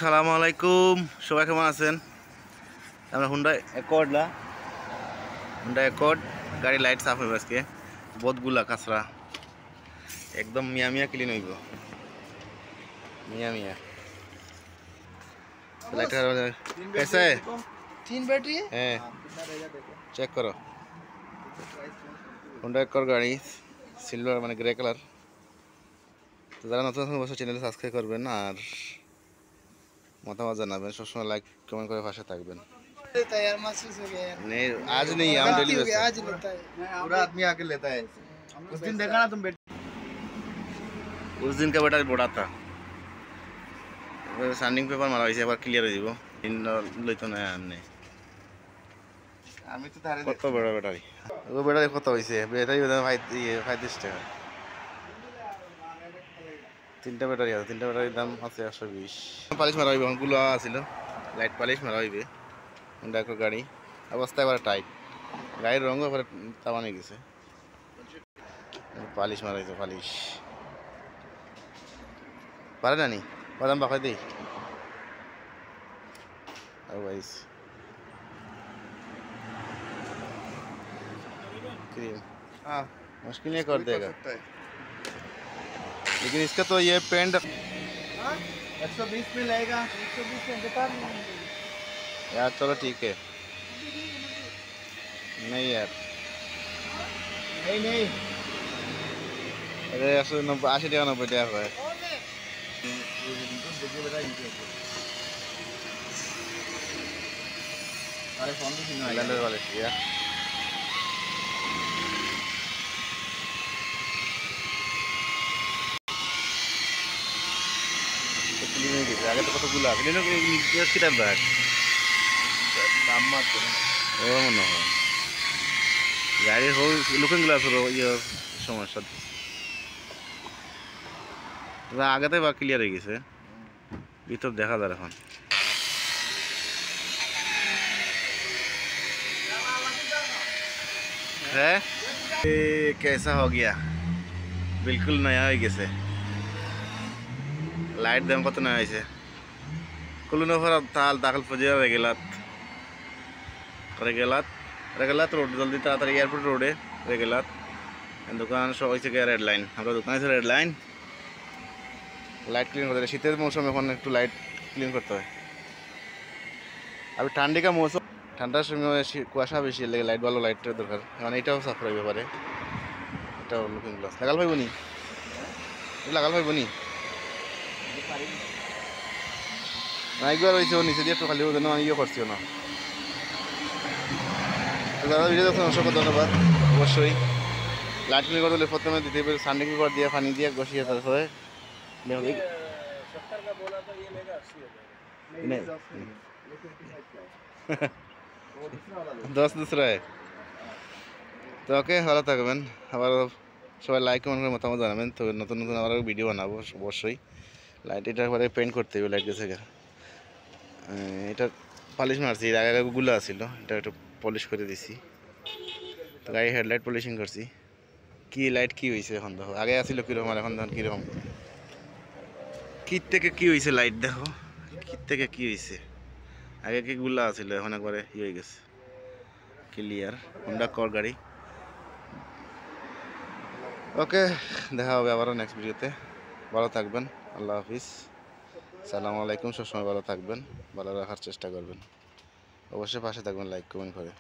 আসসালামু আলাইকুম, সবাই কেমন আছেন? আমরা হুন্ডা অ্যাকর্ড গাড়ি লাইট সাফ হইব আজকে। বহুতগুলা কাঁচরা একদম মিয়া মিয়া ক্লিন হইব, মিয়া মিয়া। लाइट कैसा है? 3 बैटरी है। हैं चेक करो। হুন্ডা অ্যাকর্ড গাড়ি সিলভার মানে গ্রে কালার। তো যারা নতুন নতুন অবশ্যই চ্যানেলে সাবস্ক্রাইব করবেন আর মতামত জানাবেন, সবসময় লাইক কমেন্ট করে পাশে থাকবেন। लेता है यार, महसूस हो गया यार। नहीं आज नहीं, हम डेली हो गया, बेचते आज लेता है। पूरा आदमी आके लेता है। उस दिन देखा ना तुम बेटे, हैं। उस दिन का बेटा बड़ा था, साइनिंग पेपर मारा হয়েছে, আবার ক্লিয়ার হয়ে যাব। দিন লইতো না এমনি। আমি তো ধারে কত বড় ব্যাটারি, ও ব্যাটারি কত হয়েছে? ব্যাটারি ভাই 35 টাকা। তিনটা ব্যাটারি আছে, তিনটা ব্যাটারির দাম আছে 120। পালিশ মারা হইবে, অনেকগুলো আছিল লাইট পালিশ মারা হইবে। হুন্ডা অ্যাকর্ড গাড়ি অবস্থা এবার টাইট, গাড়ির রঙও এবার তামানে গেছে। পালিশ মারা হয়েছে, পালিশ পারে না নি বাদাম বাখাই দিই। क्रीम हाँ मुश्किल नहीं कर देगा, सकता है। लेकिन इसका तो ये पेंट 120 में लेगा। 120 में बता नहीं। यार चलो ठीक है। नहीं यार, नहीं नहीं, अरे 80 টাকা 90 টাকা হয়। अरे फोन तो सुनो आइलैंडर वाले यार, क्लीन हो गया। आगे तो কতগুলো ক্লিন हो गया কি টাইম ব্যাগ दाम मत करो। ও মনে হয় গাড়ির হোল লুকিং গ্লাস হলো ইয়ে সমস্যা। আগেতে বা ক্লিয়ার হয়ে গেছে, ভিতর দেখা যায় এখন। है ये कैसा हो गया, बिल्कुल नया हो गया। लाइट दाम कत नया है कुल नफर ताल दाखल फजे रेगेलात रेगेलात रेगेलात रोड जल्दी ताड़ाताड़ी एयरपोर्ट रोडे रेगेलात दुकान सो হয়েছে গিয়ে রেড লাইন। আমরা দোকানে আছে রেড লাইন, লাইট ক্লিন করতে হয় শীতের মৌসুমে, এখন একটু লাইট ক্লিন করতে হয়। अभी ठंडी का मौसम, ঠান্ডার সময় কুয়াশা বেশি লাগে, লাইট ভালো লাইটের দরকার। মানে এটাও সাফ রাখবে পারে, এটাও লুকিং গ্লাস লাগাল পাইব নি, লাগাল পাইব নি না একবার হয়েছে ও নিচে দিয়ে একটু খালি যেন ইয়ে করছি না। তো দাদা ভিডিও দেখছেন অসংখ্য ধন্যবাদ। অবশ্যই লাইট ক্লিন করতে হলে প্রথমে দিতে হবে সানডে পেপার দিয়ে পানি দিয়ে বসিয়ে, তারপরে 10 दूसरा है। তো ওকে, ভালো থাকবেন। আবার সবাই লাইক কমেন্ট করে মতামত জানাবেন। তো নতুন নতুন আবার ভিডিও বানাবো অবশ্যই। লাইট এটার পরে পেন্ট করতে হবে, লাইট গেছে এটা পালিশ মারছি, এর আগে গুলো আসছিল, এটা একটু পলিশ করে দিছি। তো গাড়ি হেডলাইট পলিশিং করছি। কি লাইট কি হয়েছে এখন দেখো, আগে আসছিল কীরকম আর এখন দেখুন কীরকম, কীর থেকে কী হয়েছে লাইট দেখো, কীর থেকে কী হয়েছে। আগে কি গুলা আছিল, এখন একবারে ই হয়ে গেছে ক্লিয়ার। হুন্ডা অ্যাকর্ড গাড়ি। ওকে, দেখা হবে আবারও নেক্সট ভিডিওতে। ভালো থাকবেন, আল্লাহ হাফিজ, সালামু আলাইকুম। সবসময় ভালো থাকবেন, ভালো রাখার চেষ্টা করবেন, অবশ্যই পাশে থাকবেন লাইক কমেন্ট করে।